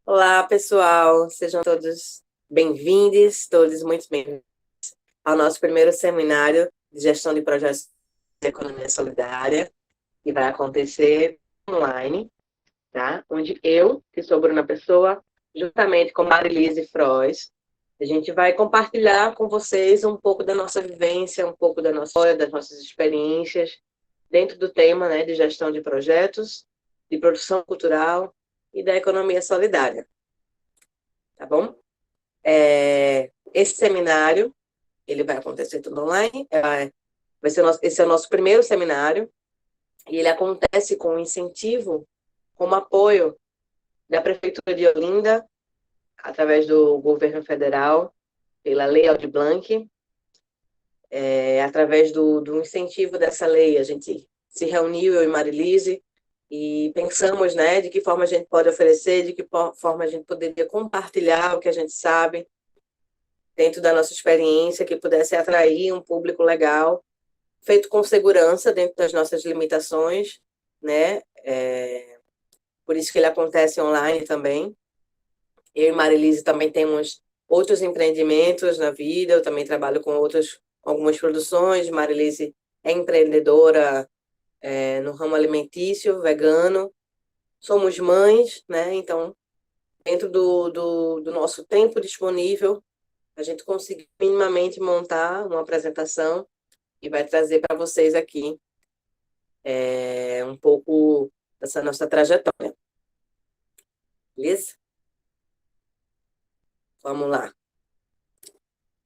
Olá, pessoal. Sejam todos bem-vindos, todos muito bem-vindos ao nosso primeiro seminário de gestão de projetos de economia solidária, que vai acontecer online, tá? Onde eu, que sou Bruna Pessoa, juntamente com Marilise Frois, a gente vai compartilhar com vocês um pouco da nossa vivência, um pouco da nossa história, das nossas experiências dentro do tema, né, de gestão de projetos, de produção cultural e da economia solidária, tá bom? Esse seminário, ele vai acontecer tudo online, esse é o nosso primeiro seminário, e ele acontece com incentivo, como apoio da Prefeitura de Olinda, através do governo federal, pela Lei Aldir Blanc, através do incentivo dessa lei, a gente se reuniu, eu e Marilise, e pensamos, né, de que forma a gente pode oferecer, de que forma a gente poderia compartilhar o que a gente sabe, dentro da nossa experiência, que pudesse atrair um público legal, feito com segurança, dentro das nossas limitações, né? Por isso que ele acontece online também. Eu e Marilise também temos outros empreendimentos na vida, eu também trabalho com algumas produções. Marilise é empreendedora no ramo alimentício, vegano. Somos mães, né? Então, dentro do nosso tempo disponível, a gente conseguiu minimamente montar uma apresentação e vai trazer para vocês aqui um pouco dessa nossa trajetória. Beleza? Vamos lá.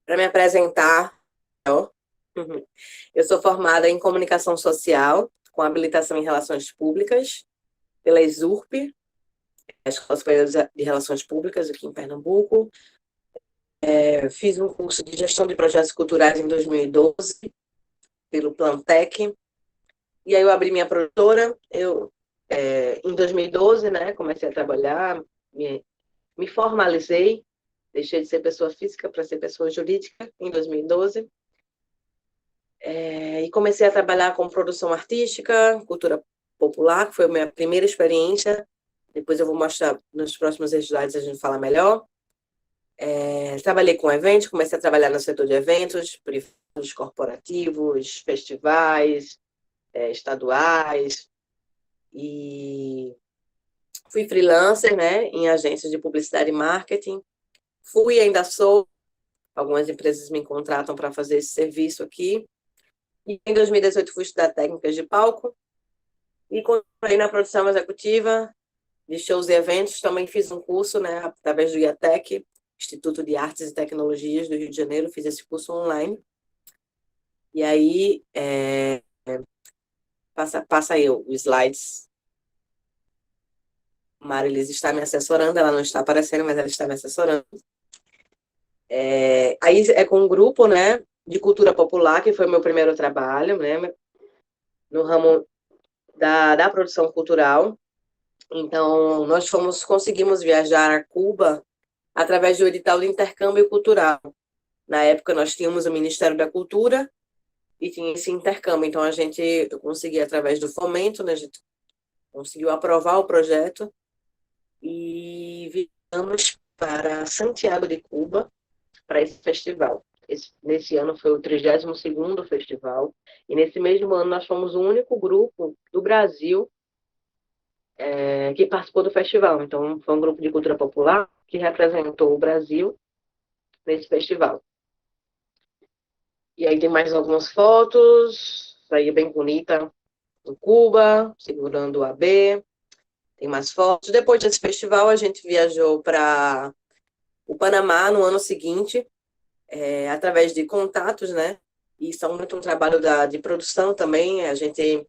Para me apresentar, ó, eu sou formada em comunicação social, com habilitação em relações públicas, pela ESURP, a Escola Superior de Relações Públicas, aqui em Pernambuco. Fiz um curso de gestão de projetos culturais em 2012, pelo Plantec. E aí eu abri minha produtora, em 2012, né, comecei a trabalhar, me formalizei, deixei de ser pessoa física para ser pessoa jurídica em 2012, e comecei a trabalhar com produção artística, cultura popular, que foi a minha primeira experiência. Depois eu vou mostrar nos próximos slides, a gente fala melhor. Trabalhei com eventos, comecei a trabalhar no setor de eventos, privados, corporativos, festivais, estaduais, e fui freelancer, né, em agências de publicidade e marketing. Fui e ainda sou, algumas empresas me contratam para fazer esse serviço aqui. E em 2018 fui estudar técnicas de palco e continuei na produção executiva de shows e eventos. Também fiz um curso, né, através do IATEC, Instituto de Artes e Tecnologias do Rio de Janeiro, fiz esse curso online. E aí, passa aí os slides. Marilis está me assessorando, ela não está aparecendo, mas ela está me assessorando. Aí é com um grupo, né, de cultura popular, que foi o meu primeiro trabalho, né, no ramo da produção cultural. Então, nós conseguimos viajar a Cuba através do edital de intercâmbio cultural. Na época, nós tínhamos o Ministério da Cultura e tinha esse intercâmbio. Então, eu consegui, através do fomento, né, a gente conseguiu aprovar o projeto e viemos para Santiago de Cuba para esse festival. Nesse ano foi o 32º festival, e nesse mesmo ano nós fomos o único grupo do Brasil que participou do festival. Então, foi um grupo de cultura popular que representou o Brasil nesse festival. E aí tem mais algumas fotos, aí bem bonita, em Cuba, segurando o AB. Tem mais fotos. Depois desse festival, a gente viajou para o Panamá no ano seguinte, através de contatos, né? E isso é muito um trabalho de produção também. A gente,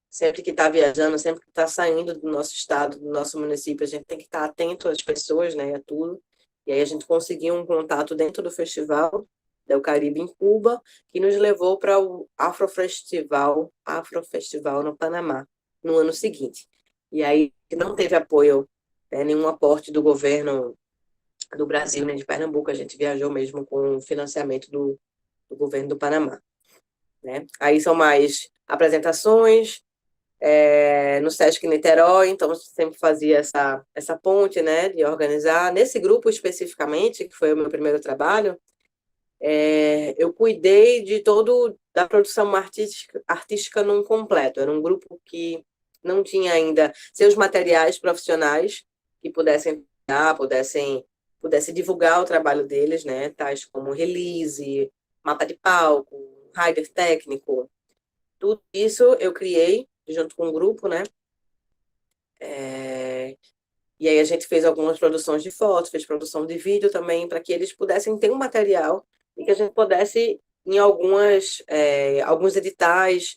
sempre que está viajando, sempre que está saindo do nosso estado, do nosso município, a gente tem que estar atento às pessoas, né? A tudo. E aí a gente conseguiu um contato dentro do festival, do Caribe em Cuba, que nos levou para o Afrofestival no Panamá, no ano seguinte. E aí não teve apoio, né, nenhum aporte do governo do Brasil, nem de Pernambuco, a gente viajou mesmo com o financiamento do governo do Panamá, né? Aí são mais apresentações, no Sesc Niterói, então a gente sempre fazia essa ponte, né, de organizar. Nesse grupo especificamente, que foi o meu primeiro trabalho, eu cuidei de da produção artística num completo. Era um grupo que não tinha ainda seus materiais profissionais que pudessem divulgar o trabalho deles, né, tais como release, mapa de palco, rider técnico. Tudo isso eu criei junto com o grupo, né? E aí a gente fez algumas produções de fotos, fez produção de vídeo também, para que eles pudessem ter um material e que a gente pudesse, em alguns editais,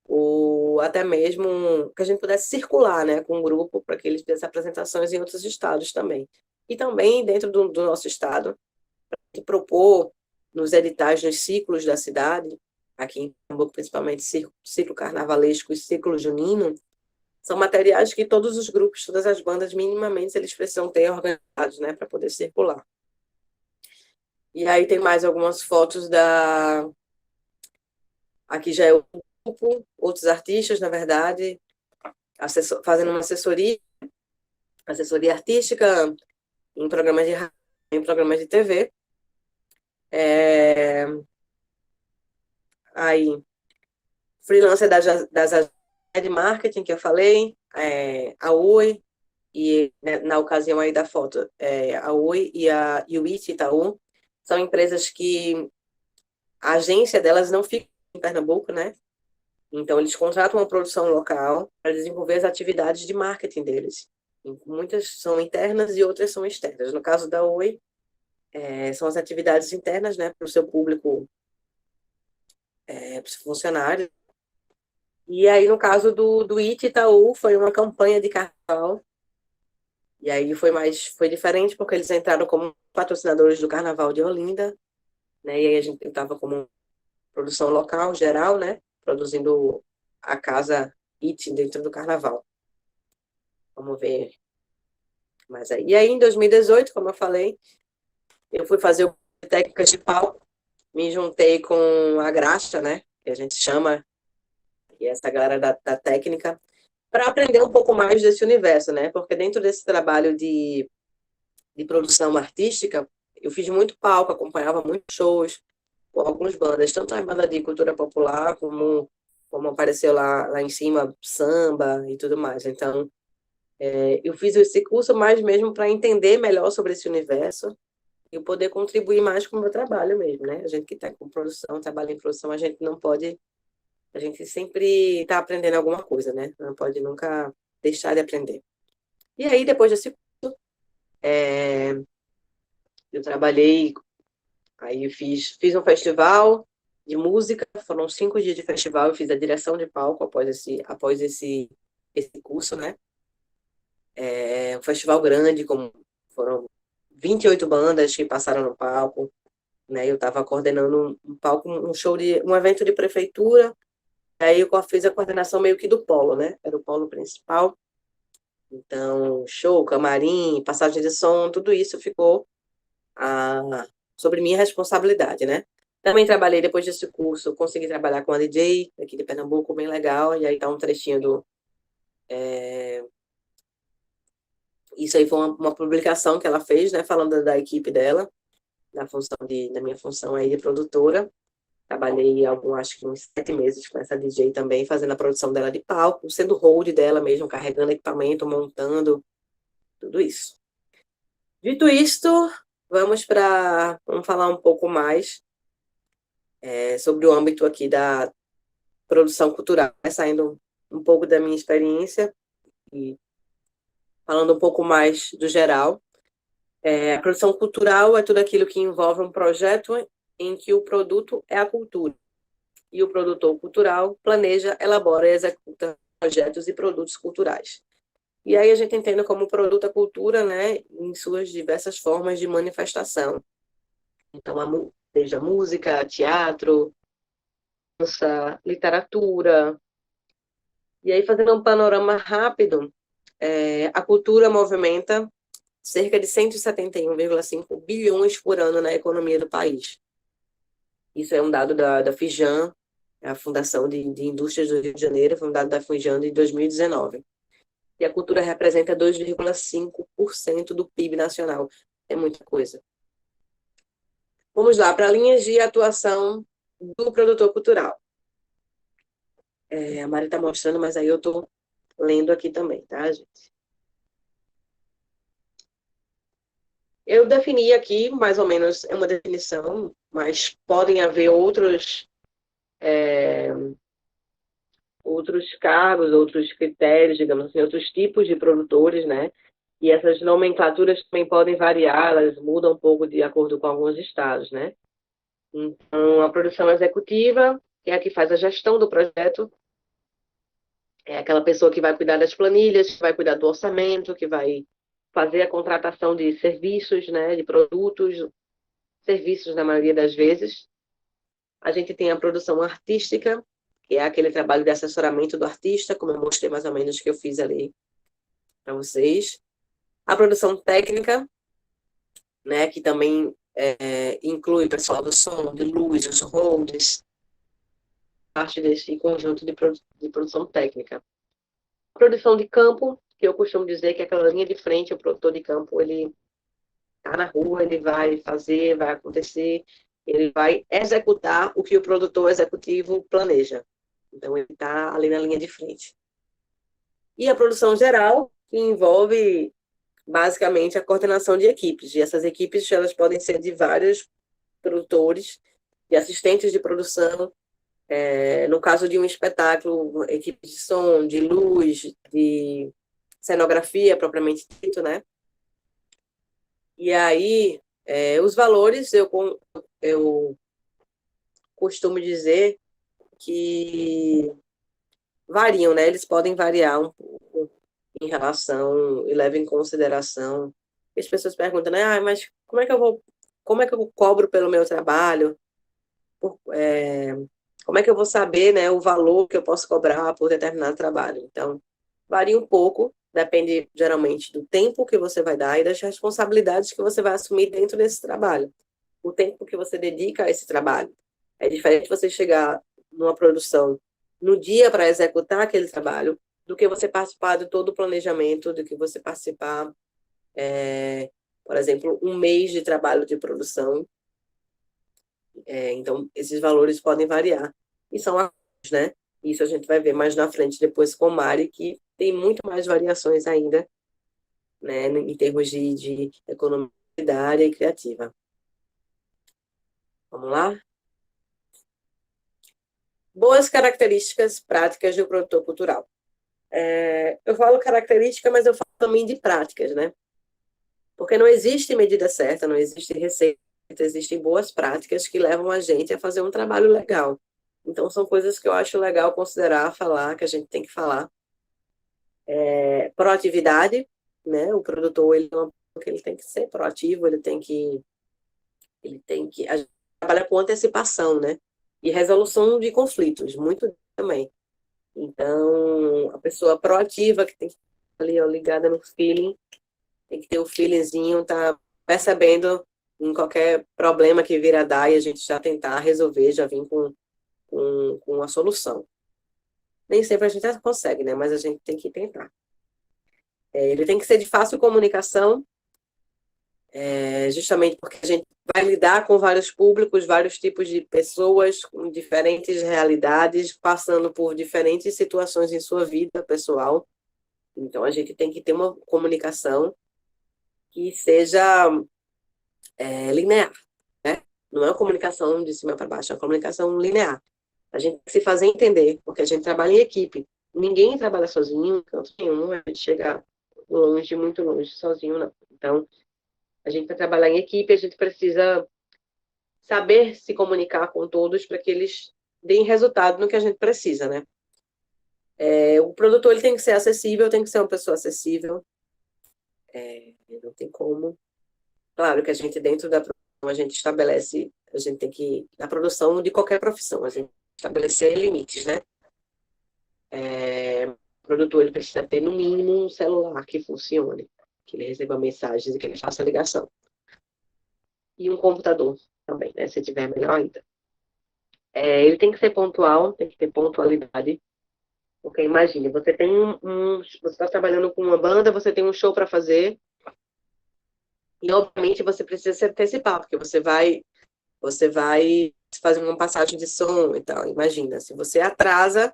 ou até mesmo que a gente pudesse circular, né, com o grupo, para que eles fizessem apresentações em outros estados também. E também dentro do nosso estado, de propor nos editais, nos ciclos da cidade, aqui em Pernambuco, principalmente ciclo carnavalesco e ciclo junino, são materiais que todos os grupos, todas as bandas, minimamente, eles precisam ter organizados, né, para poder circular. E aí tem mais algumas fotos Aqui já é o grupo, outros artistas, na verdade, fazendo uma assessoria artística em programas de rádio, em programas de TV. Aí, freelancer das agências de marketing que eu falei, a Oi, e né, na ocasião aí da foto, a Oi e o IT Itaú são empresas que a agência delas não fica em Pernambuco, né? Então, eles contratam uma produção local para desenvolver as atividades de marketing deles. Muitas são internas e outras são externas. No caso da Oi, são as atividades internas, né, para o seu público, para os funcionários. E aí, no caso do IT Itaú, foi uma campanha de carnaval. E aí foi diferente, porque eles entraram como patrocinadores do Carnaval de Olinda, né? E aí eu estava como produção local, geral, né? Produzindo a casa IT dentro do Carnaval. Vamos ver mais aí. E aí, em 2018, como eu falei, eu fui fazer técnicas de palco, me juntei com a Graxa, né? Que a gente chama, e essa galera da técnica, para aprender um pouco mais desse universo, né? Porque dentro desse trabalho de produção artística, eu fiz muito palco, acompanhava muitos shows com algumas bandas, tanto a banda de cultura popular, como apareceu lá em cima, samba e tudo mais. Então, eu fiz esse curso mais mesmo para entender melhor sobre esse universo e poder contribuir mais com o meu trabalho mesmo, né? A gente que está com produção, trabalha em produção, a gente não pode, a gente sempre está aprendendo alguma coisa, né? Não pode nunca deixar de aprender. E aí, depois desse curso, eu trabalhei, aí eu fiz um festival de música, foram 5 dias de festival, eu fiz a direção de palco após esse curso, né? Um festival grande, foram 28 bandas que passaram no palco, né? Eu estava coordenando um palco, um evento de prefeitura, aí eu fiz a coordenação meio que do polo, né? Era o polo principal. Então, show, camarim, passagem de som, tudo isso ficou sobre minha responsabilidade, né? Também trabalhei depois desse curso, consegui trabalhar com a DJ aqui de Pernambuco, bem legal, e aí tá um trechinho Isso aí foi uma publicação que ela fez, né, falando da equipe dela, da minha função aí de produtora. Trabalhei acho que uns 7 meses com essa DJ também, fazendo a produção dela de palco, sendo hold dela mesmo, carregando equipamento, montando, tudo isso. Dito isto, vamos falar um pouco mais sobre o âmbito aqui da produção cultural, saindo um pouco da minha experiência e falando um pouco mais do geral. A produção cultural é tudo aquilo que envolve um projeto em que o produto é a cultura. E o produtor cultural planeja, elabora e executa projetos e produtos culturais. E aí a gente entende como produto a cultura, né, em suas diversas formas de manifestação. Então, seja música, teatro, dança, literatura. E aí, fazendo um panorama rápido, a cultura movimenta cerca de 171,5 bilhões por ano na economia do país. Isso é um dado da Fijan, a Fundação de Indústrias do Rio de Janeiro, fundada da Funjando em 2019. E a cultura representa 2,5% do PIB nacional. É muita coisa. Vamos lá, para linhas de atuação do produtor cultural. A Mari está mostrando, mas aí eu estou lendo aqui também, tá, gente? Eu defini aqui, mais ou menos, é uma definição, mas podem haver outros cargos, outros critérios, digamos assim, outros tipos de produtores, né? E essas nomenclaturas também podem variar, elas mudam um pouco de acordo com alguns estados, né? Então, a produção executiva é a que faz a gestão do projeto, é aquela pessoa que vai cuidar das planilhas, que vai cuidar do orçamento, que vai fazer a contratação de serviços, né, de produtos, serviços na maioria das vezes. A gente tem a produção artística, que é aquele trabalho de assessoramento do artista, como eu mostrei mais ou menos que eu fiz ali para vocês. A produção técnica, né, que também inclui o pessoal do som, de luz, os holds, parte desse conjunto de produção técnica. A produção de campo, que eu costumo dizer que é aquela linha de frente, o produtor de campo, ele está na rua, ele vai fazer, vai acontecer, ele vai executar o que o produtor executivo planeja. Então, ele está ali na linha de frente. E a produção geral, que envolve basicamente a coordenação de equipes. E essas equipes elas podem ser de vários produtores, de assistentes de produção. No caso de um espetáculo, equipe de som, de luz, de cenografia, propriamente dito, né? E aí, os valores, eu costumo dizer que variam, né? Eles podem variar um pouco em relação e levam em consideração. As pessoas perguntam, né? Mas como é que eu cobro pelo meu trabalho? Como é que eu vou saber, né, o valor que eu posso cobrar por determinado trabalho? Então, varia um pouco, depende geralmente do tempo que você vai dar e das responsabilidades que você vai assumir dentro desse trabalho. O tempo que você dedica a esse trabalho. É diferente você chegar numa produção no dia para executar aquele trabalho, do que você participar de todo o planejamento, do que você participar, por exemplo, um mês de trabalho de produção. Então, esses valores podem variar. E são ajustes, né? Isso a gente vai ver mais na frente, depois com o Mari, que tem muito mais variações ainda, né, em termos de economia solidária e criativa. Vamos lá? Boas características práticas do produtor cultural. Eu falo característica, mas eu falo também de práticas, né? Porque não existe medida certa, não existe receita, existem boas práticas que levam a gente a fazer um trabalho legal. Então, são coisas que eu acho legal considerar, falar, que a gente tem que falar. Proatividade, né? O produtor, ele tem que ser proativo, a gente trabalha com antecipação, né? E resolução de conflitos, muito também. Então, a pessoa proativa, que tem que estar ali, ó, ligada no feeling, tem que ter o feelingzinho, tá percebendo em qualquer problema que vir a dar e a gente já tentar resolver, já vir com a solução. Nem sempre a gente consegue, né? Mas a gente tem que tentar. Ele tem que ser de fácil comunicação, justamente porque a gente vai lidar com vários públicos, vários tipos de pessoas, com diferentes realidades, passando por diferentes situações em sua vida pessoal. Então, a gente tem que ter uma comunicação que seja linear, né? Não é uma comunicação de cima para baixo, é uma comunicação linear. A gente tem que se fazer entender, porque a gente trabalha em equipe. Ninguém trabalha sozinho, em canto nenhum, a gente chega longe, muito longe, sozinho, não. Então, a gente vai trabalhar em equipe, a gente precisa saber se comunicar com todos para que eles deem resultado no que a gente precisa, né? O produtor ele tem que ser acessível, tem que ser uma pessoa acessível, não tem como. Claro que a gente, dentro da produção, a gente estabelece, a gente tem que, na produção de qualquer profissão, a gente estabelecer limites, né? O produtor ele precisa ter, no mínimo, um celular que funcione, que ele receba mensagens e que ele faça ligação. E um computador também, né? Se tiver, melhor ainda. Ele tem que ser pontual, tem que ter pontualidade. Porque imagine, você tem você está trabalhando com uma banda, você tem um show para fazer, e obviamente você precisa se antecipar, porque você vai fazer uma passagem de som e tal. Imagina, se você atrasa,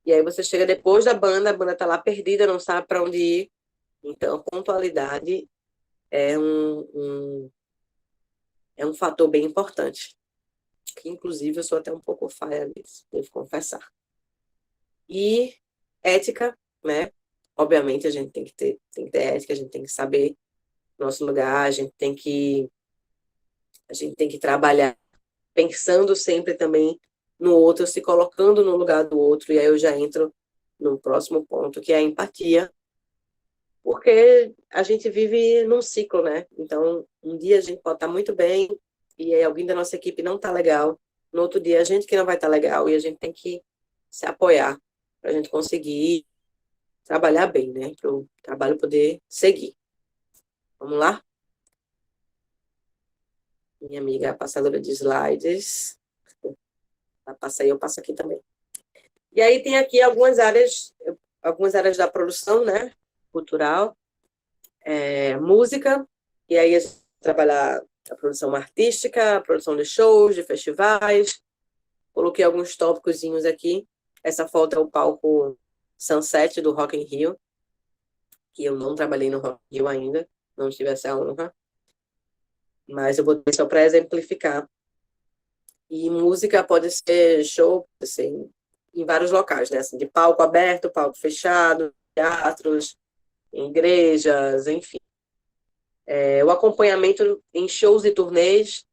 e aí você chega depois da banda, a banda está lá perdida, não sabe para onde ir. Então, pontualidade é um fator bem importante. Que, inclusive, eu sou até um pouco falha nisso, devo confessar. E ética, né? Obviamente, a gente tem que ter ética, a gente tem que saber nosso lugar, a gente tem que trabalhar pensando sempre também no outro, se colocando no lugar do outro, e aí eu já entro no próximo ponto, que é a empatia, porque a gente vive num ciclo, né? Então, um dia a gente pode estar muito bem, e aí alguém da nossa equipe não está legal, no outro dia a gente que não vai estar legal, e a gente tem que se apoiar para a gente conseguir trabalhar bem, né? Para o trabalho poder seguir. Vamos lá? Minha amiga passadora de slides. Ela passa aí, eu passo aqui também. E aí tem aqui algumas áreas da produção, né? Cultural, música, e aí a gente trabalhar a produção artística, a produção de shows, de festivais. Coloquei alguns tópicozinhos aqui. Essa foto é o palco Sunset do Rock in Rio, que eu não trabalhei no Rock in Rio ainda, não tive essa honra, mas eu botei só para exemplificar. E música pode ser show, pode ser em vários locais, né? Assim, de palco aberto, palco fechado, teatros, em igrejas, enfim. O acompanhamento em shows e turnês,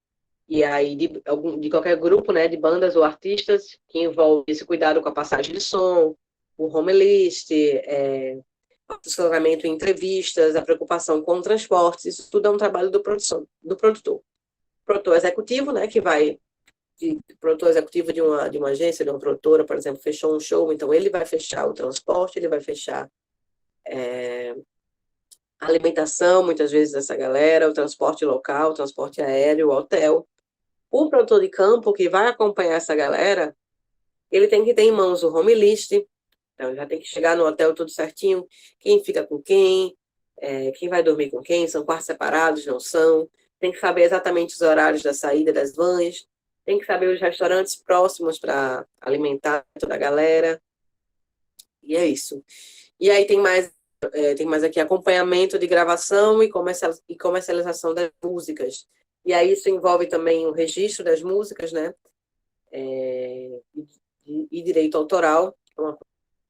e aí de qualquer grupo, né, de bandas ou artistas, que envolve esse cuidado com a passagem de som, o home list, assessoramento em entrevistas, a preocupação com transportes, isso tudo é um trabalho do produtor. Produtor executivo, né, que vai de produtor executivo de uma agência, de uma produtora, por exemplo, fechou um show, então ele vai fechar o transporte, ele vai fechar a alimentação, muitas vezes, dessa galera, o transporte local, o transporte aéreo, o hotel. O produtor de campo que vai acompanhar essa galera, ele tem que ter em mãos o home list, então já tem que chegar no hotel tudo certinho, quem fica com quem vai dormir com quem, são quartos separados, não são, tem que saber exatamente os horários da saída das vans, tem que saber os restaurantes próximos para alimentar toda a galera, e é isso. E aí tem mais aqui acompanhamento de gravação e comercialização das músicas. E aí isso envolve também o registro das músicas, né? E direito autoral, é uma coisa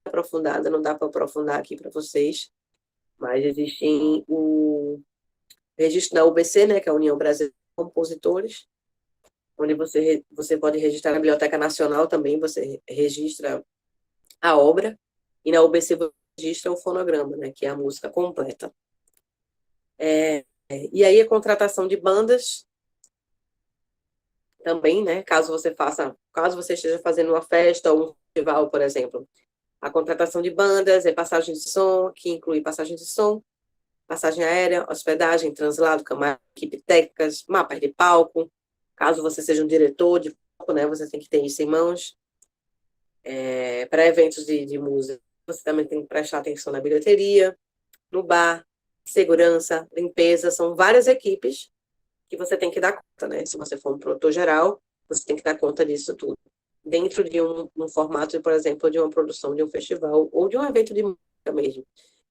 aprofundada, não dá para aprofundar aqui para vocês, mas existe o registro da UBC, né, que é a União Brasileira de Compositores, onde você pode registrar na Biblioteca Nacional também, você registra a obra, e na UBC você registra o fonograma, né, que é a música completa. E aí a contratação de bandas também, né, caso você esteja fazendo uma festa ou um festival, por exemplo. A contratação de bandas, passagem de som, que inclui passagem de som, passagem aérea, hospedagem, translado, camarim, equipe técnicas, mapas de palco. Caso você seja um diretor de palco, né, você tem que ter isso em mãos. Para eventos de música, você também tem que prestar atenção na bilheteria, no bar, segurança, limpeza, são várias equipes que você tem que dar conta, né? Se você for um produtor geral, você tem que dar conta disso tudo. Dentro de um formato, por exemplo, de uma produção de um festival ou de um evento de música mesmo,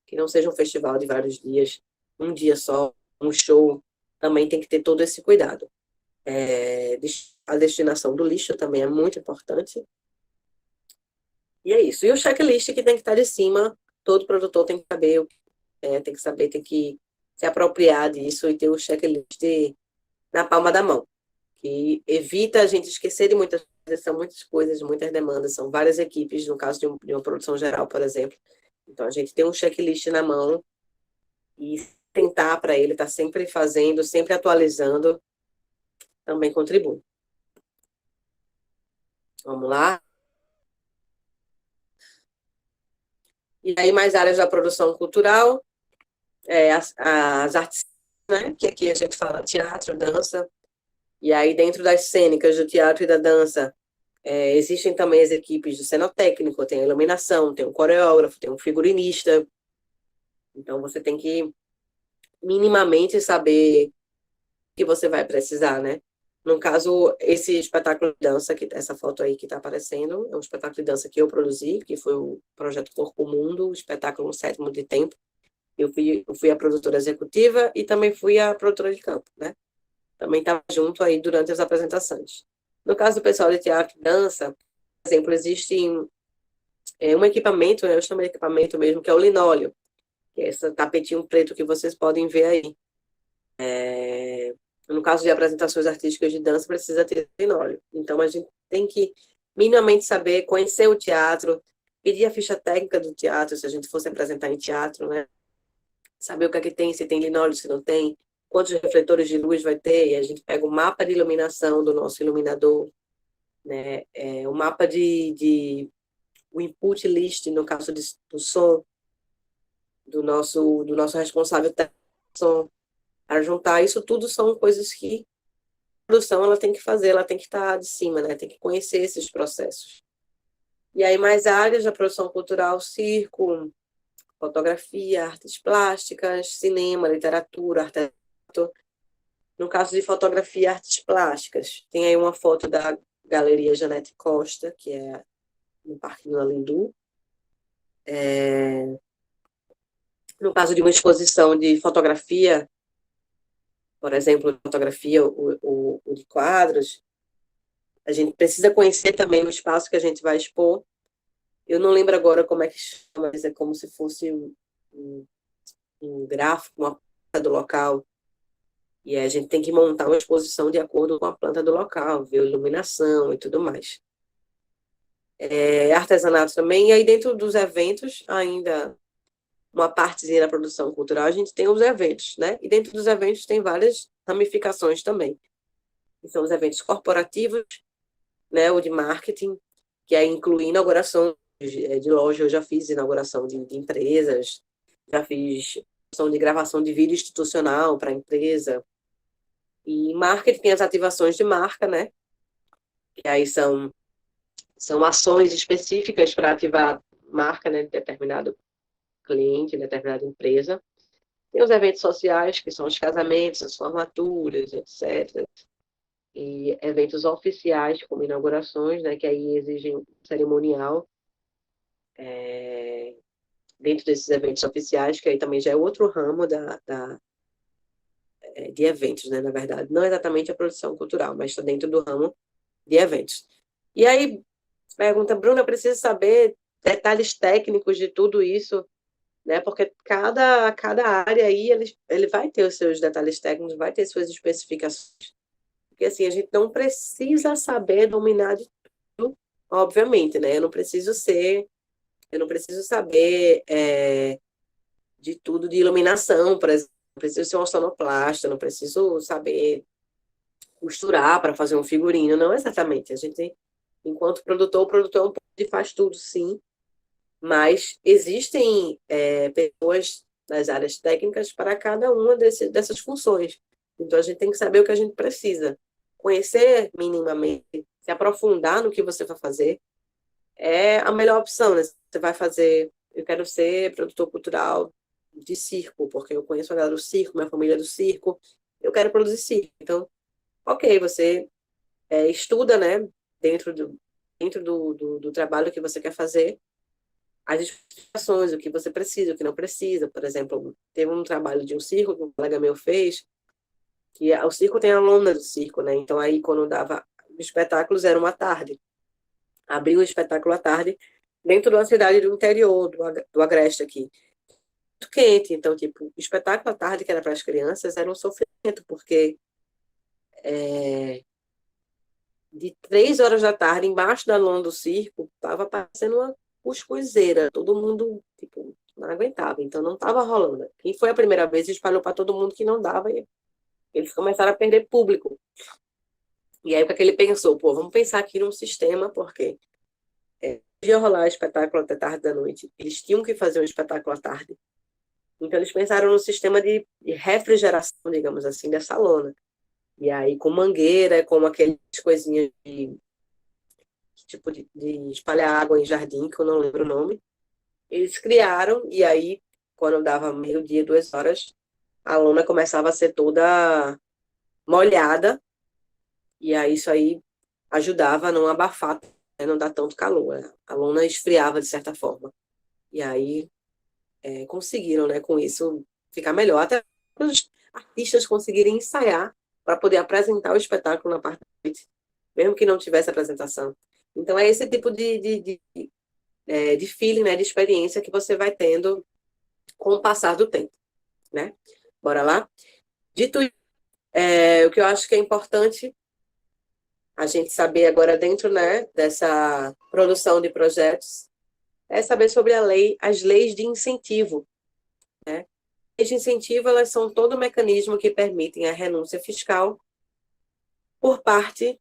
que não seja um festival de vários dias, um dia só, um show, também tem que ter todo esse cuidado. A destinação do lixo também é muito importante. E é isso. E o checklist que tem que estar de cima, todo produtor tem que saber, tem que se apropriar disso e ter o checklist na palma da mão, que evita a gente esquecer de muitas coisas, são muitas coisas, muitas demandas, são várias equipes, no caso de uma produção geral, por exemplo. Então, a gente tem um checklist na mão e tentar para ele estar sempre fazendo, sempre atualizando, também contribui. Vamos lá? E aí, mais áreas da produção cultural, as artes, né? Que aqui a gente fala teatro, dança, e aí dentro das cênicas do teatro e da dança, Existem também as equipes do cenotécnico, tem a iluminação, tem um coreógrafo, tem um figurinista. Então, você tem que minimamente saber o que você vai precisar, né? No caso, esse espetáculo de dança, essa foto aí que está aparecendo, é um espetáculo de dança que eu produzi, que foi o projeto Corpo Mundo, o espetáculo no sétimo de tempo. Eu fui a produtora executiva e também fui a produtora de campo, né? Também estava junto aí durante as apresentações. No caso do pessoal de teatro e dança, por exemplo, existe um equipamento, eu chamo de equipamento mesmo, que é o linóleo, que é esse tapetinho preto que vocês podem ver aí. No caso de apresentações artísticas de dança, precisa ter linóleo. Então, a gente tem que minimamente saber, conhecer o teatro, pedir a ficha técnica do teatro, se a gente fosse apresentar em teatro, né? Saber o que é que tem, se tem linóleo, se não tem, quantos refletores de luz vai ter, e a gente pega o mapa de iluminação do nosso iluminador, né? O mapa o input list, no caso do som, do nosso responsável técnico, para juntar. Isso tudo são coisas que a produção ela tem que fazer, ela tem que estar de cima, né? Tem que conhecer esses processos. E aí, mais áreas da produção cultural, circo, fotografia, artes plásticas, cinema, literatura, artesanato. No caso de fotografia, artes plásticas, tem aí uma foto da Galeria Janete Costa, que é no Parque do Alindu. No caso de uma exposição de fotografia, por exemplo, fotografia ou de quadros, a gente precisa conhecer também o espaço que a gente vai expor. Eu não lembro agora como é que chama, mas é como se fosse um gráfico, uma planta do local. E aí a gente tem que montar uma exposição de acordo com a planta do local, ver a iluminação e tudo mais. Artesanato também. E aí dentro dos eventos, ainda uma partezinha da produção cultural, a gente tem os eventos, né? E dentro dos eventos tem várias ramificações também. Que são os eventos corporativos, né? O de marketing, que aí inclui inauguração de loja. Eu já fiz inauguração de empresas, já fiz de gravação de vídeo institucional para a empresa. E marketing tem as ativações de marca, né? Que aí são ações específicas para ativar marca, né, de determinado cliente, determinada empresa. Tem os eventos sociais, que são os casamentos, as formaturas, etc. E eventos oficiais, como inaugurações, né, que aí exigem cerimonial. Dentro desses eventos oficiais, que aí também já é outro ramo de eventos, né, na verdade. Não exatamente a produção cultural, mas está dentro do ramo de eventos. E aí, pergunta, Bruna, eu preciso saber detalhes técnicos de tudo isso, né? Porque cada área aí, ele vai ter os seus detalhes técnicos, vai ter suas especificações. Porque, assim, a gente não precisa saber dominar de tudo, obviamente, né? Eu não preciso saber de tudo de iluminação, por exemplo. Não preciso ser um sonoplasta, não preciso saber costurar para fazer um figurino, não exatamente. A gente, enquanto produtor, o produtor é um pouco de faz tudo, sim, mas existem pessoas nas áreas técnicas para cada uma dessas funções. Então, a gente tem que saber o que a gente precisa. Conhecer minimamente, se aprofundar no que você vai fazer, é a melhor opção, né? Você vai fazer, eu quero ser produtor cultural de circo, porque eu conheço a galera do circo, minha família é do circo, eu quero produzir circo. Então, ok, você estuda, né, dentro do trabalho que você quer fazer, as especificações, o que você precisa, o que não precisa. Por exemplo, teve um trabalho de um circo que um colega meu fez, que o circo tem a lona do circo, né? Então, aí, quando dava os espetáculos, era uma tarde. Abriu o espetáculo à tarde dentro de uma cidade do interior, do Agreste aqui. Muito quente. Então, tipo, o espetáculo à tarde, que era para as crianças, era um sofrimento, porque de 3 horas da tarde, embaixo da lona do circo, estava parecendo uma cuscuzeira. Todo mundo, tipo, não aguentava. Então, não estava rolando. Quem foi a primeira vez, espalhou para todo mundo que não dava. E eles começaram a perder público. E aí, o que é que ele pensou? Pô, vamos pensar aqui num sistema, porque ia rolar espetáculo até tarde da noite. Eles tinham que fazer um espetáculo à tarde. Então, eles pensaram no sistema de refrigeração, digamos assim, dessa lona. E aí, com mangueira, com aquelas coisinhas tipo de espalhar água em jardim, que eu não lembro o nome. Eles criaram, e aí, quando dava meio-dia, 2 horas, a lona começava a ser toda molhada, e aí isso aí ajudava a não abafar, né, não dar tanto calor. Né? A lona esfriava de certa forma. E aí conseguiram, né, com isso, ficar melhor. Até os artistas conseguirem ensaiar para poder apresentar o espetáculo na parte da noite, mesmo que não tivesse apresentação. Então, é esse tipo de feeling, né, de experiência que você vai tendo com o passar do tempo, né? Bora lá? Dito isso, o que eu acho que é importante a gente saber agora dentro, né, dessa produção de projetos é saber sobre as leis de incentivo, né? As leis de incentivo, elas são todo um mecanismo que permitem a renúncia fiscal por parte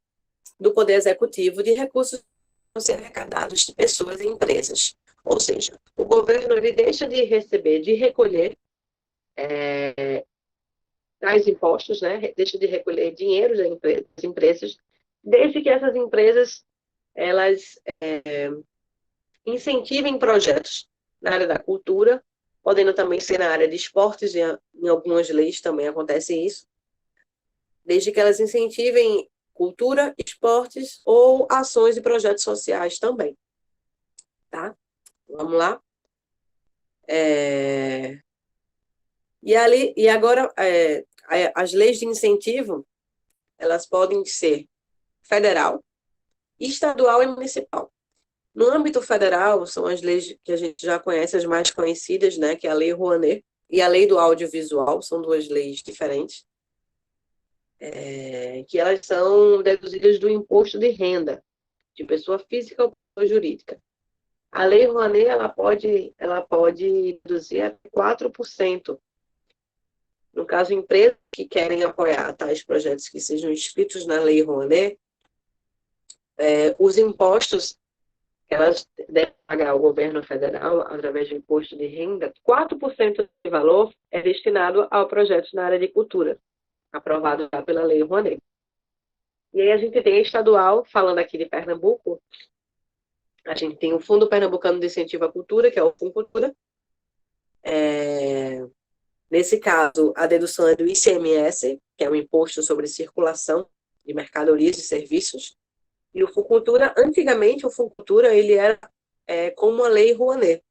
do Poder Executivo de recursos que vão ser arrecadados de pessoas e empresas. Ou seja, o governo ele deixa de receber, de recolher tais impostos, né? Deixa de recolher dinheiro das empresas, desde que essas empresas elas incentivem projetos na área da cultura, podendo também ser na área de esportes, e em algumas leis também acontece isso, desde que elas incentivem cultura, esportes ou ações e projetos sociais também, tá? Vamos lá? E agora, as leis de incentivo, elas podem ser federal, estadual e municipal. No âmbito federal, são as leis que a gente já conhece, as mais conhecidas, né, que é a Lei Rouanet e a Lei do Audiovisual, são duas leis diferentes, que elas são deduzidas do imposto de renda, de pessoa física ou pessoa jurídica. A Lei Rouanet, ela pode reduzir até 4%. No caso, empresas que querem apoiar tais projetos que sejam inscritos na Lei Rouanet, os impostos que elas devem pagar ao governo federal, através do imposto de renda, 4% desse valor é destinado ao projeto na área de cultura, aprovado já pela Lei Rouanet. E aí a gente tem a estadual, falando aqui de Pernambuco, a gente tem o Fundo Pernambucano de Incentivo à Cultura, que é o Funcultura. Nesse caso, a dedução é do ICMS, que é o Imposto sobre Circulação de Mercadorias e Serviços. E o Funcultura, antigamente, o Funcultura, ele era como a Lei Rouanet.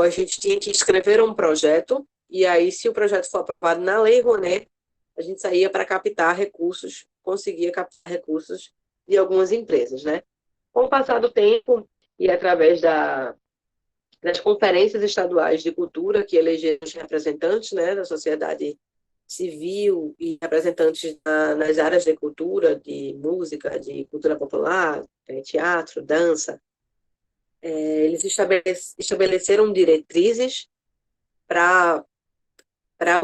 A gente tinha que escrever um projeto, e aí, se o projeto for aprovado na Lei Rouanet, a gente saía para captar recursos, conseguia captar recursos de algumas empresas, né? Com o passar do tempo, e através das conferências estaduais de cultura, que elegeram os representantes, né, da sociedade civil e representantes nas áreas de cultura, de música, de cultura popular, teatro, dança, eles estabeleceram diretrizes para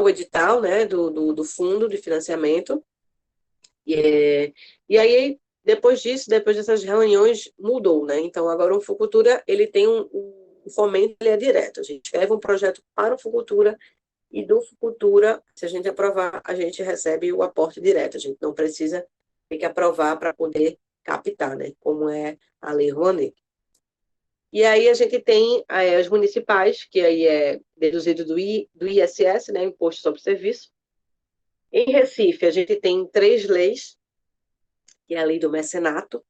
o edital, né, do fundo de financiamento. E aí, depois dessas reuniões, mudou, né? Então, agora o Fucultura, ele tem o fomento, ele é direto. A gente escreve um projeto para o Fucultura e do Fucultura, se a gente aprovar, a gente recebe o aporte direto. A gente não precisa ter que aprovar para poder captar, né? Como é a Lei Rouanet. E aí a gente tem as municipais, que aí é deduzido do ISS, né? Imposto sobre Serviço. Em Recife, a gente tem 3 leis, que é a lei do mecenato,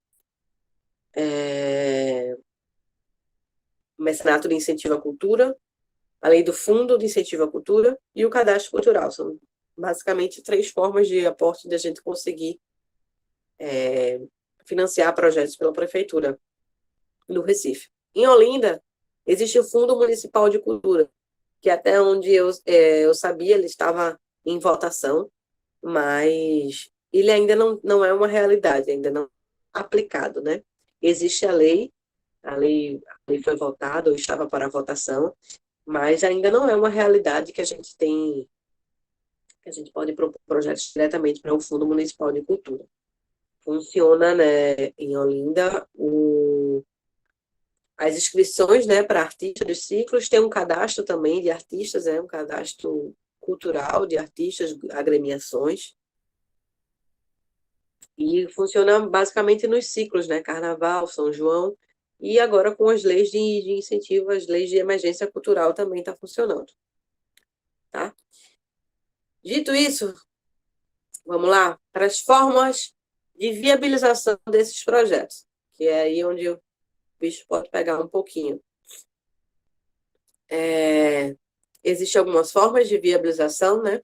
o mecenato de incentivo à cultura, a lei do fundo de incentivo à cultura e o cadastro cultural. São basicamente 3 formas de aporte de a gente conseguir financiar projetos pela prefeitura do Recife. Em Olinda, existe o Fundo Municipal de Cultura, que até onde eu sabia, ele estava em votação, mas ele ainda não é uma realidade, ainda não é aplicado, né? Existe a lei foi votada ou estava para votação, mas ainda não é uma realidade que a gente tem, que a gente pode propor projetos diretamente para o Fundo Municipal de Cultura. Funciona, né, em Olinda, as inscrições, né, para artistas dos ciclos, tem um cadastro também de artistas, um cadastro cultural de artistas, agremiações. E funciona basicamente nos ciclos, né? Carnaval, São João, e agora com as leis de incentivo, as leis de emergência cultural também está funcionando, tá? Dito isso, vamos lá para as formas de viabilização desses projetos, que é aí onde o bicho pode pegar um pouquinho. Existem algumas formas de viabilização, né?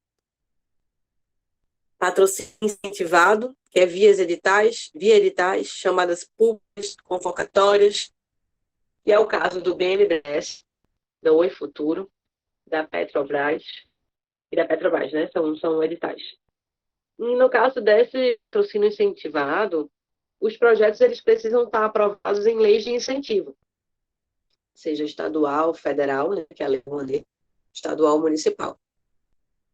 Patrocínio incentivado, que é via editais, chamadas públicas, convocatórias, que é o caso do BNDES, da Oi Futuro, da Petrobras e da Petrobras, né? São editais. E no caso desse patrocínio incentivado, os projetos eles precisam estar aprovados em leis de incentivo, seja estadual, federal, né, que é a Lei Rouanet, estadual, municipal.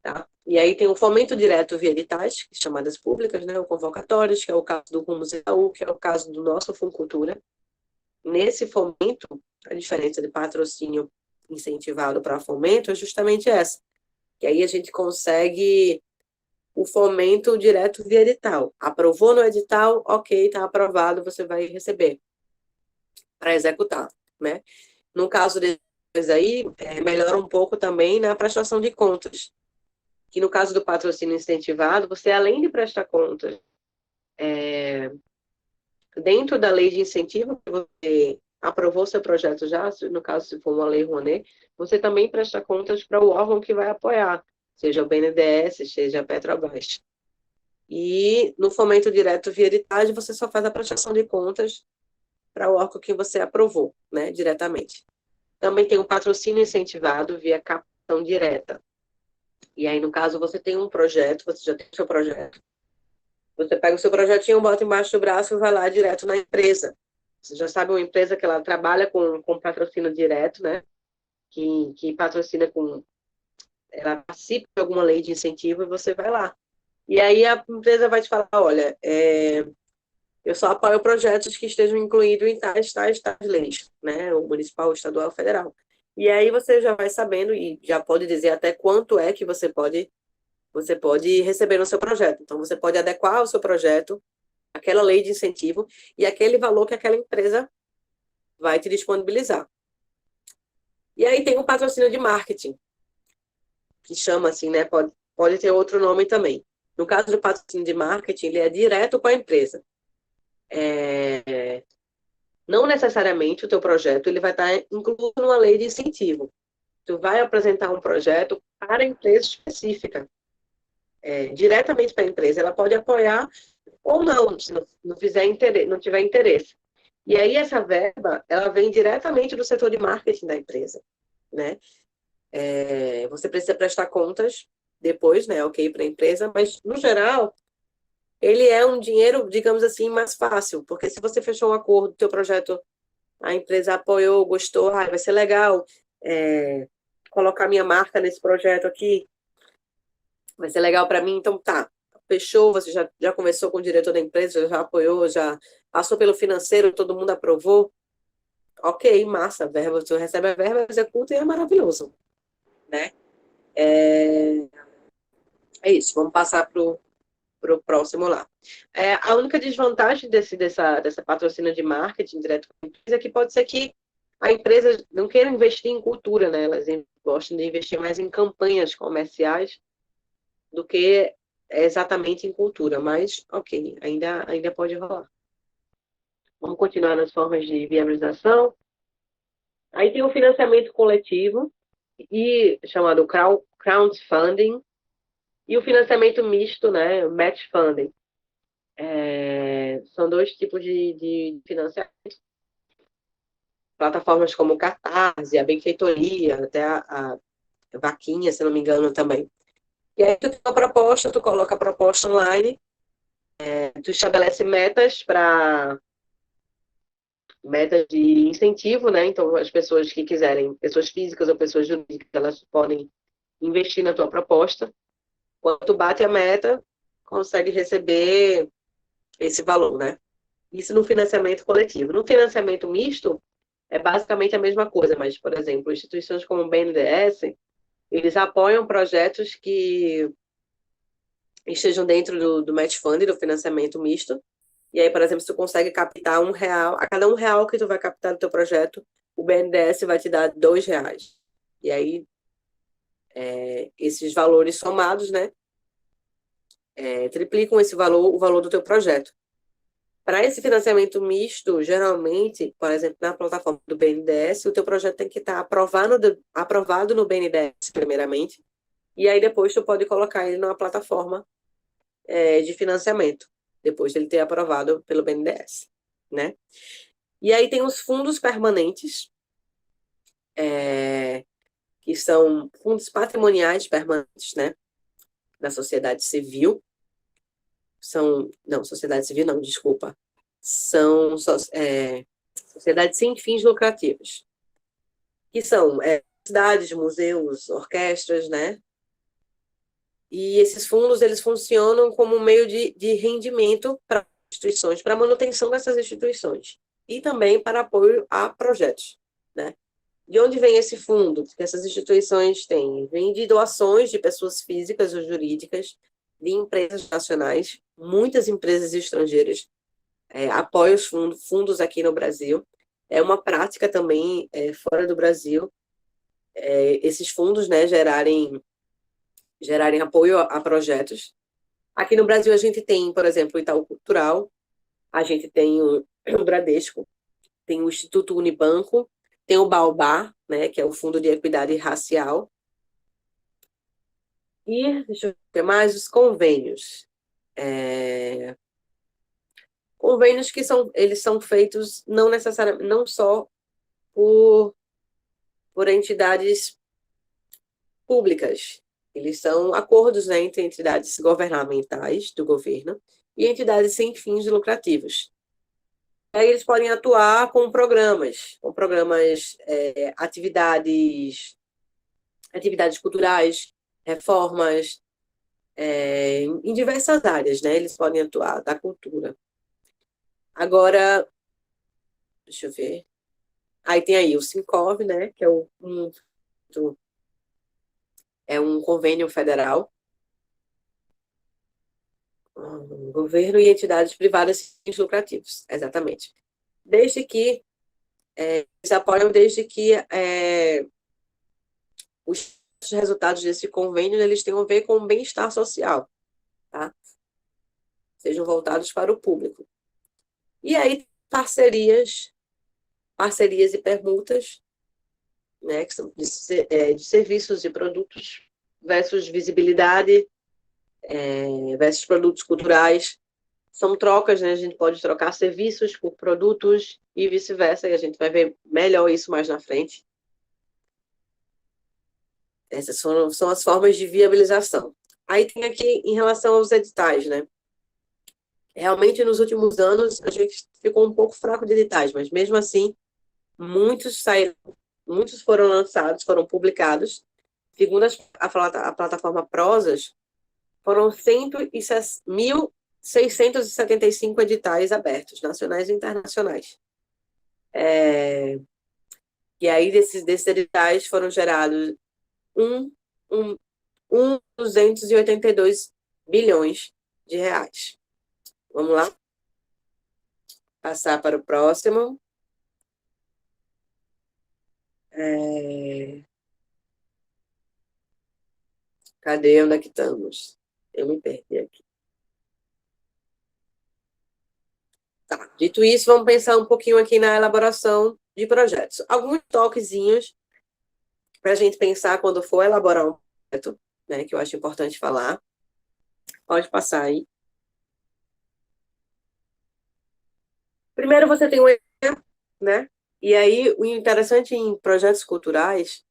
Tá? E aí tem o fomento direto via editais, chamadas públicas, né, ou convocatórias, que é o caso do Rumos Itaú, que é o caso do nosso Funcultura. Nesse fomento, a diferença de patrocínio incentivado para fomento é justamente essa, que aí a gente consegue o fomento direto via edital. Aprovou no edital, ok, está aprovado, você vai receber para executar, né? No caso desses aí, melhora um pouco também na prestação de contas, que no caso do patrocínio incentivado, você além de prestar contas dentro da lei de incentivo que você aprovou seu projeto já, no caso se for uma lei Rouanet, você também presta contas para o órgão que vai apoiar, seja o BNDES, seja a Petrobras. E no fomento direto via editais, você só faz a prestação de contas para o órgão que você aprovou, né, diretamente. Também tem o patrocínio incentivado via captação direta. E aí, no caso, você tem um projeto, você já tem o seu projeto. Você pega o seu projetinho, bota embaixo do braço e vai lá direto na empresa. Você já sabe uma empresa que ela trabalha com patrocínio direto, né? Que patrocina com... Ela participa de alguma lei de incentivo e você vai lá. E aí a empresa vai te falar, olha, eu só apoio projetos que estejam incluídos em tais leis, né? O municipal, o estadual, o federal. E aí você já vai sabendo e já pode dizer até quanto é que você pode receber no seu projeto. Então, você pode adequar o seu projeto àquela lei de incentivo e aquele valor que aquela empresa vai te disponibilizar. E aí tem o patrocínio de marketing, que chama assim, né? Pode ter outro nome também. No caso do patrocínio de marketing, ele é direto com a empresa. Não necessariamente o teu projeto ele vai estar incluído numa lei de incentivo. Tu vai apresentar um projeto para a empresa específica, diretamente para a empresa. Ela pode apoiar ou não, se não fizer interesse, não tiver interesse. E aí essa verba, ela vem diretamente do setor de marketing da empresa, né? Você precisa prestar contas depois, né? Ok, para a empresa, mas no geral ele é um dinheiro, digamos assim, mais fácil, porque se você fechou um acordo, teu projeto, a empresa apoiou, gostou, vai ser legal colocar minha marca nesse projeto aqui, vai ser legal para mim, então tá, fechou, você já conversou com o diretor da empresa, já apoiou, já passou pelo financeiro, todo mundo aprovou, ok, massa, verba, você recebe a verba, executa e é maravilhoso, né? É isso, vamos passar para o próximo lá. A única desvantagem dessa patrocínio de marketing direto com a empresa é que pode ser que a empresa não queira investir em cultura, né? Elas gostam de investir mais em campanhas comerciais do que exatamente em cultura, mas ok, ainda pode rolar. Vamos continuar nas formas de viabilização. Aí tem o financiamento coletivo, e chamado crowdfunding, e o financiamento misto, né, match funding. São dois tipos de financiamento. Plataformas como o Catarse, a Benfeitoria, até a Vaquinha, se não me engano, também. E aí tu tem uma proposta, tu coloca a proposta online, tu estabelece metas de incentivo, né? Então, as pessoas que quiserem, pessoas físicas ou pessoas jurídicas, elas podem investir na tua proposta. Quando tu bate a meta, consegue receber esse valor, né? Isso no financiamento coletivo. No financiamento misto, é basicamente a mesma coisa, mas, por exemplo, instituições como o BNDES, eles apoiam projetos que estejam dentro do match fund, do financiamento misto. E aí, por exemplo, se tu consegue captar R$ 1, a cada R$ 1 que tu vai captar do teu projeto, o BNDES vai te dar R$ 2. E aí, esses valores somados, né, triplicam esse valor, o valor do teu projeto. Para esse financiamento misto, geralmente, por exemplo, na plataforma do BNDES, o teu projeto tem que estar aprovado no BNDES, primeiramente, e aí depois tu pode colocar ele numa plataforma de financiamento, depois de ele ter aprovado pelo BNDES, né? E aí tem os fundos permanentes, que são fundos patrimoniais permanentes, né? Da sociedade civil. Sociedade civil não, desculpa. São sociedades sem fins lucrativos, que são cidades, museus, orquestras, né? E esses fundos, eles funcionam como um meio de rendimento para instituições, para manutenção dessas instituições, e também para apoio a projetos, né? De onde vem esse fundo que essas instituições têm? Vem de doações de pessoas físicas ou jurídicas, de empresas nacionais, muitas empresas estrangeiras apoiam os fundos aqui no Brasil. É uma prática também fora do Brasil, esses fundos, né, gerarem apoio a projetos. Aqui no Brasil a gente tem, por exemplo, o Itaú Cultural, a gente tem o Bradesco, tem o Instituto Unibanco, tem o Baobá, né, que é o Fundo de Equidade Racial. E, deixa eu ver mais, os convênios. Convênios que eles são feitos não necessariamente, não só por entidades públicas. Eles são acordos, né, entre entidades governamentais do governo e entidades sem fins lucrativos. Aí eles podem atuar com programas, atividades culturais, reformas, em diversas áreas, né? Eles podem atuar da cultura. Agora, deixa eu ver. Aí tem aí o Sincov, né? Que é um convênio federal, governo e entidades privadas sem fins lucrativos, exatamente. Desde que eles apoiam desde que os resultados desse convênio eles tenham a ver com o bem-estar social, tá? Sejam voltados para o público. E aí, parcerias e permutas, né, que são de serviços e produtos, versus visibilidade, versus produtos culturais. São trocas, né? A gente pode trocar serviços por produtos e vice-versa, e a gente vai ver melhor isso mais na frente. Essas são as formas de viabilização. Aí tem aqui em relação aos editais, né? Realmente, nos últimos anos, a gente ficou um pouco fraco de editais, mas mesmo assim, muitos foram lançados, foram publicados. Segundo a plataforma Prosas, foram 1.675 editais abertos, nacionais e internacionais. E aí, desses editais, foram gerados 282 bilhões de reais. Vamos lá? Passar para o próximo. Cadê? Onde é que estamos? Eu me perdi aqui. Tá. Dito isso, vamos pensar um pouquinho aqui na elaboração de projetos. Alguns toquezinhos para a gente pensar quando for elaborar um projeto, né, que eu acho importante falar. Pode passar aí. Primeiro você tem um exemplo, né? E aí o interessante em projetos culturais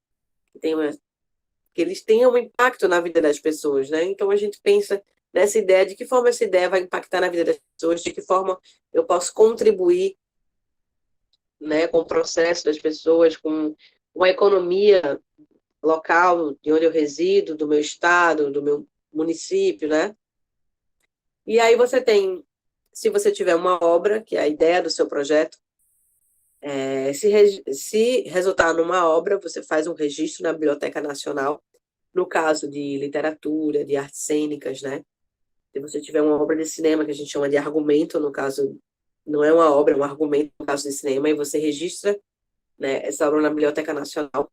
que eles tenham um impacto na vida das pessoas, né? Então a gente pensa nessa ideia, de que forma essa ideia vai impactar na vida das pessoas, de que forma eu posso contribuir, né, com o processo das pessoas, com a economia local de onde eu resido, do meu estado, do meu município, né? E aí você tem, se você tiver uma obra, que é a ideia do seu projeto, se resultar numa obra, você faz um registro na Biblioteca Nacional, no caso de literatura, de artes cênicas, né? Se você tiver uma obra de cinema, que a gente chama de argumento, no caso, não é uma obra, é um argumento no caso de cinema, e você registra, né, essa obra na Biblioteca Nacional.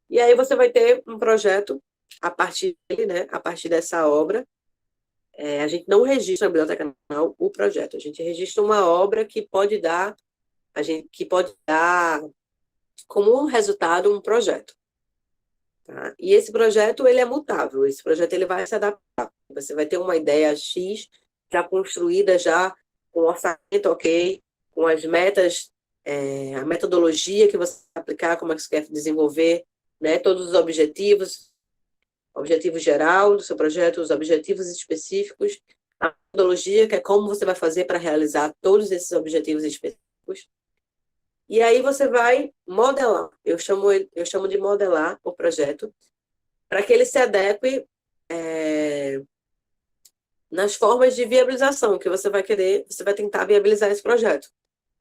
E aí você vai ter um projeto a partir dele, né, a partir dessa obra. A gente não registra na Biblioteca Nacional o projeto, a gente registra uma obra que pode dar como resultado um projeto. Tá? E esse projeto, ele é mutável, esse projeto ele vai se adaptar. Você vai ter uma ideia X já construída, já com o orçamento ok, com as metas, a metodologia que você vai aplicar, como é que você quer desenvolver, né? Todos os objetivos, objetivo geral do seu projeto, os objetivos específicos, a metodologia, que é como você vai fazer para realizar todos esses objetivos específicos. E aí você vai modelar, eu chamo de modelar o projeto, para que ele se adeque nas formas de viabilização que você vai querer, você vai tentar viabilizar esse projeto.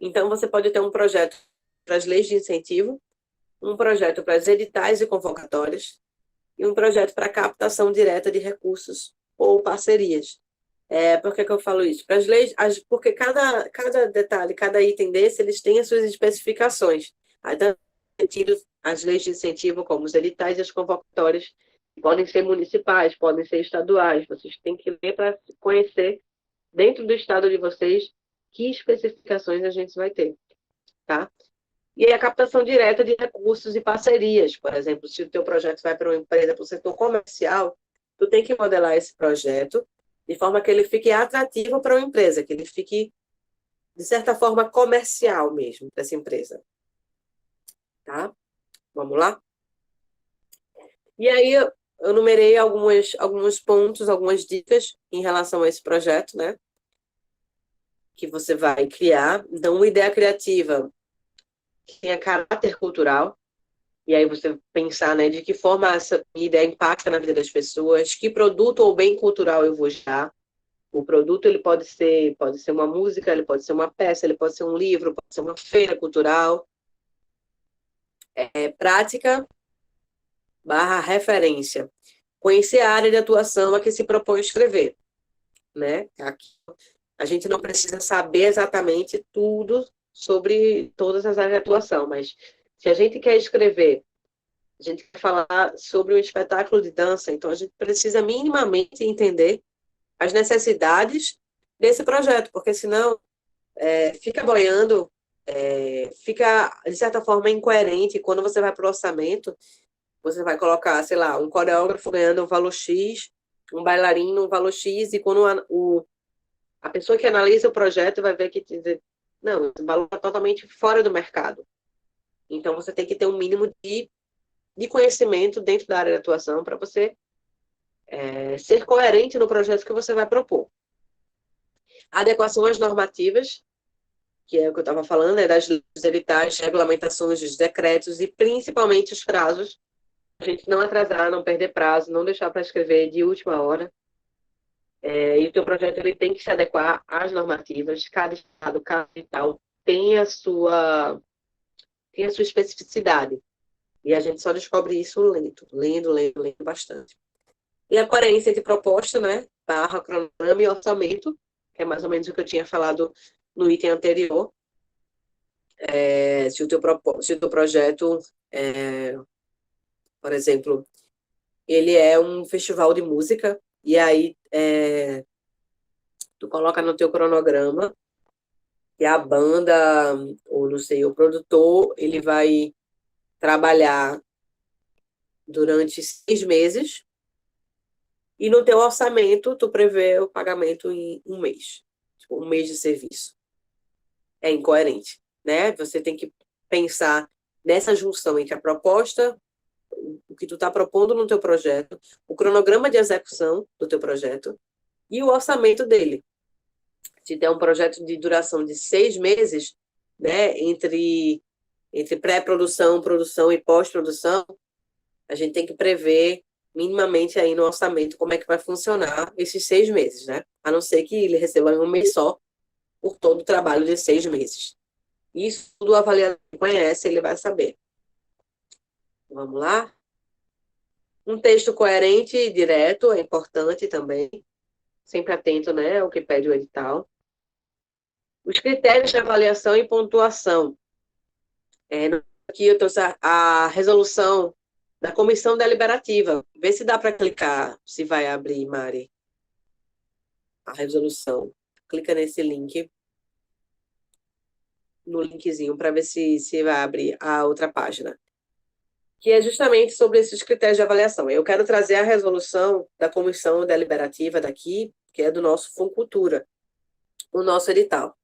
Então, você pode ter um projeto para as leis de incentivo, um projeto para as editais e convocatórias, e um projeto para captação direta de recursos ou parcerias. Por que eu falo isso? Para as leis, porque cada detalhe, cada item desse, eles têm as suas especificações. Aí, as leis de incentivo, como os editais e as convocatórias, podem ser municipais, podem ser estaduais. Vocês têm que ler para conhecer, dentro do estado de vocês, que especificações a gente vai ter. Tá? E aí a captação direta de recursos e parcerias. Por exemplo, se o teu projeto vai para uma empresa, para o setor comercial, tu tem que modelar esse projeto de forma que ele fique atrativo para uma empresa, que ele fique, de certa forma, comercial mesmo para essa empresa. Tá? Vamos lá? E aí eu numerei alguns pontos, algumas dicas em relação a esse projeto, né? Que você vai criar. Então, uma ideia criativa que tenha caráter cultural, e aí você pensar, né, de que forma essa ideia impacta na vida das pessoas, que produto ou bem cultural eu vou gerar. O produto ele pode ser uma música, ele pode ser uma peça, ele pode ser um livro, pode ser uma feira cultural. Prática / referência. Conhecer a área de atuação a que se propõe escrever, né? Aqui, a gente não precisa saber exatamente tudo sobre todas as áreas de atuação, mas se a gente quer escrever, a gente quer falar sobre um espetáculo de dança, então a gente precisa minimamente entender as necessidades desse projeto, porque senão fica boiando, fica, de certa forma, incoerente. Quando você vai para o orçamento, você vai colocar, sei lá, um coreógrafo ganhando um valor X, um bailarino um valor X, e quando a pessoa que analisa o projeto vai ver que não, esse valor é totalmente fora do mercado. Então, você tem que ter um mínimo de conhecimento dentro da área de atuação para você ser coerente no projeto que você vai propor. Adequação às normativas, que é o que eu estava falando, das leis editais, regulamentações, dos decretos e principalmente os prazos. A gente não atrasar, não perder prazo, não deixar para escrever de última hora. E o teu projeto ele tem que se adequar às normativas. Cada estado, cada edital tem a sua especificidade. E a gente só descobre isso lendo bastante. E a coerência entre proposta, né, / cronograma e orçamento, que é mais ou menos o que eu tinha falado no item anterior. Se o teu projeto, por exemplo, ele é um festival de música, e aí tu coloca no teu cronograma que a banda, ou não sei, o produtor, ele vai trabalhar durante 6 meses, e no teu orçamento tu prevê o pagamento em um mês, tipo, um mês de serviço. É incoerente, né? Você tem que pensar nessa junção entre a proposta, o que tu está propondo no teu projeto, o cronograma de execução do teu projeto e o orçamento dele. Se tem um projeto de duração de 6 meses, né, entre pré-produção, produção e pós-produção, a gente tem que prever minimamente aí no orçamento como é que vai funcionar esses 6 meses, né? A não ser que ele receba em um mês só por todo o trabalho de 6 meses. Isso tudo o avaliador conhece, ele vai saber. Vamos lá? Um texto coerente e direto é importante também. sempre atento, né, ao que pede o edital. Os critérios de avaliação e pontuação. Aqui eu trouxe a resolução da comissão deliberativa. Vê se dá para clicar, se vai abrir, Mari, a resolução. Clica nesse link, no linkzinho, para ver se vai abrir a outra página. Que é justamente sobre esses critérios de avaliação. Eu quero trazer a resolução da comissão deliberativa daqui, que é do nosso Funcultura, o nosso edital.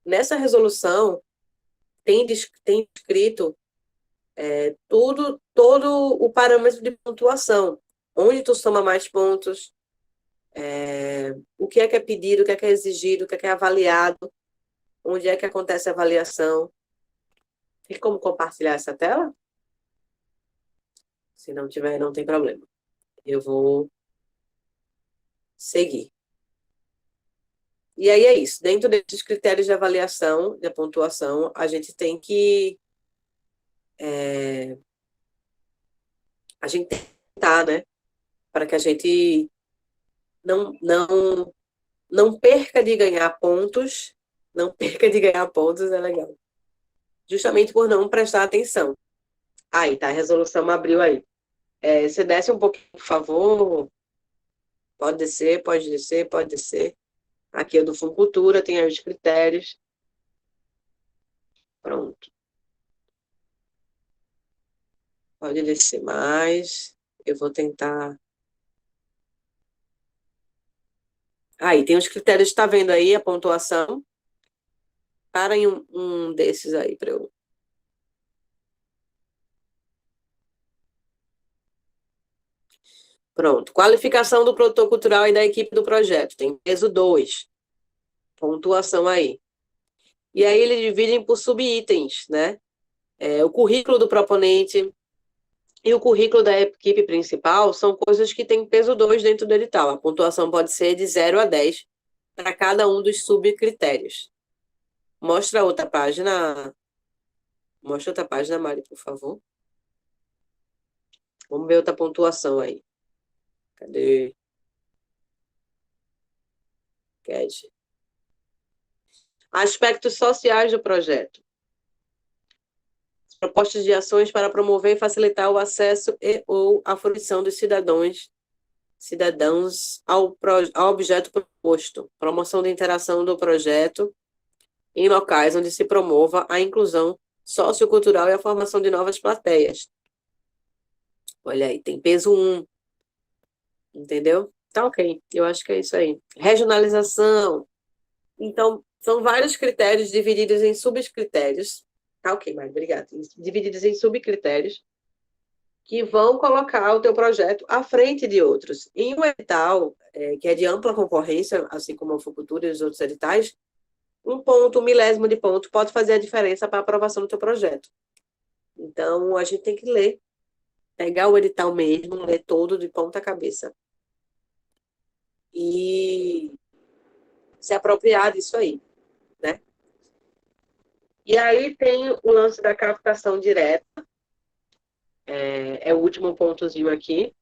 Nessa resolução, tem escrito todo o parâmetro de pontuação, onde tu soma mais pontos, o que é pedido, o que é exigido, o que é avaliado, onde é que acontece a avaliação. Tem como compartilhar essa tela? Se não tiver, não tem problema. Eu vou seguir. E aí é isso. Dentro desses critérios de avaliação, de pontuação, a gente tem que tentar, né? Para que a gente não perca de ganhar pontos. Não perca de ganhar pontos, é legal. Justamente por não prestar atenção. Aí, tá, a resolução abriu aí. Você desce um pouquinho, por favor. Pode descer, pode descer, pode descer. Aqui é do Funcultura, tem aí os critérios. Pronto. Pode descer mais. Eu vou tentar. Aí, tem os critérios, está vendo aí a pontuação? Para em um desses aí para eu. Pronto. Qualificação do produtor cultural e da equipe do projeto. Tem peso 2. Pontuação aí. E aí eles dividem por subitens, né? O currículo do proponente e o currículo da equipe principal são coisas que têm peso 2 dentro do edital. A pontuação pode ser de 0 a 10 para cada um dos subcritérios. Mostra outra página. Mostra outra página, Mari, por favor. Vamos ver outra pontuação aí. Cadê? Cat. Aspectos sociais do projeto. Propostas de ações para promover e facilitar o acesso e ou a fruição dos cidadãos ao objeto proposto. Promoção da interação do projeto em locais onde se promova a inclusão sociocultural e a formação de novas plateias. Olha aí, tem peso 1. Entendeu? Tá ok, eu acho que é isso aí. Regionalização. Então, são vários critérios divididos em subcritérios. Tá ok, Mari, obrigada. Divididos em subcritérios que vão colocar o teu projeto à frente de outros. Em um edital, que é de ampla concorrência, assim como a Funcultura e os outros editais, um ponto, um milésimo de ponto, pode fazer a diferença para a aprovação do teu projeto. Então, a gente tem que ler, pegar o edital mesmo, ler todo de ponta cabeça. E se apropriar disso aí, né? E aí tem o lance da captação direta, é o último pontozinho aqui.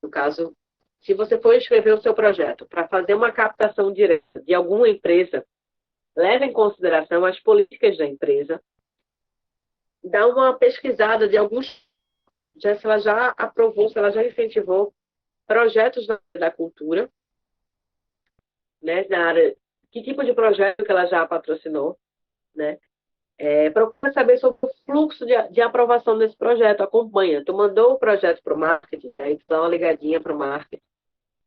No caso, se você for escrever o seu projeto para fazer uma captação direta de alguma empresa, leve em consideração as políticas da empresa, dá uma pesquisada de alguns, se ela já aprovou, se ela já incentivou projetos da cultura, né, na área, que tipo de projeto que ela já patrocinou, né? Procura saber sobre o fluxo de aprovação desse projeto, acompanha. Tu mandou o projeto para o marketing, aí tu dá uma ligadinha para o marketing.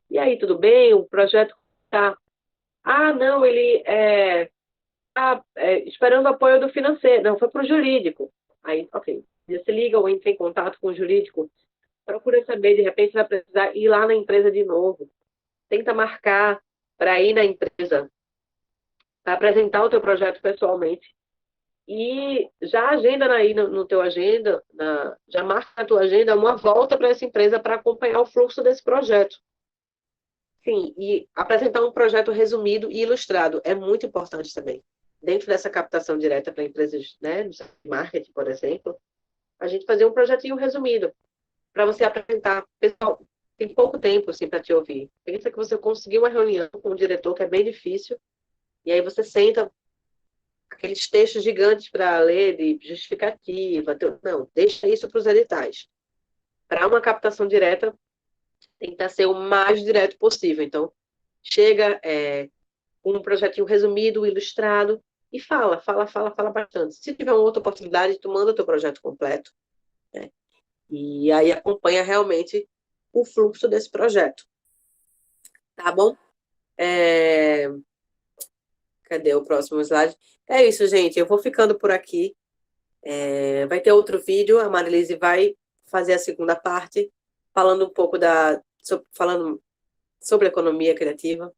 E aí, tudo bem? O projeto está... Ah, não, ele está esperando apoio do financeiro. Não, foi para o jurídico. Aí, ok. Você liga ou entra em contato com o jurídico. Procura saber, de repente, você vai precisar ir lá na empresa de novo. Tenta marcar para ir na empresa, para apresentar o teu projeto pessoalmente. E já agenda aí no teu agenda, já marca na tua agenda uma volta para essa empresa para acompanhar o fluxo desse projeto. Sim, e apresentar um projeto resumido e ilustrado é muito importante também. Dentro dessa captação direta para empresas, né, de marketing, por exemplo, a gente fazer um projetinho resumido para você apresentar. Pessoal, tem pouco tempo assim, para te ouvir. Pensa que você conseguiu uma reunião com o diretor, que é bem difícil, e aí você senta aqueles textos gigantes para ler de justificativa. Não, deixa isso para os editais. Para uma captação direta, tenta ser o mais direto possível. Então, chega com um projetinho resumido, ilustrado, e fala bastante. Se tiver uma outra oportunidade, tu manda o teu projeto completo, né? E aí acompanha realmente o fluxo desse projeto, tá bom? É, Cadê o próximo slide? É isso, gente. Eu vou ficando por aqui. Vai ter outro vídeo. A Marilise vai fazer a segunda parte, falando um pouco falando sobre economia criativa.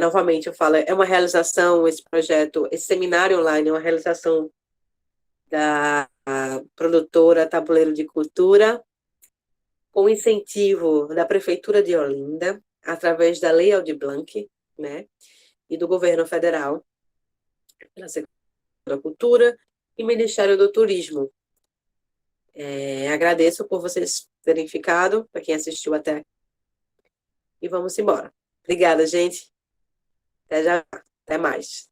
Novamente, eu falo, é uma realização, esse projeto, esse seminário online é uma realização da produtora Tabuleiro de Cultura, com incentivo da Prefeitura de Olinda, através da Lei Aldir Blanc, né, e do Governo Federal, pela Secretaria da Cultura e Ministério do Turismo. Agradeço por vocês terem ficado, para quem assistiu até aqui, e vamos embora. Obrigada, gente. Até já. Até mais.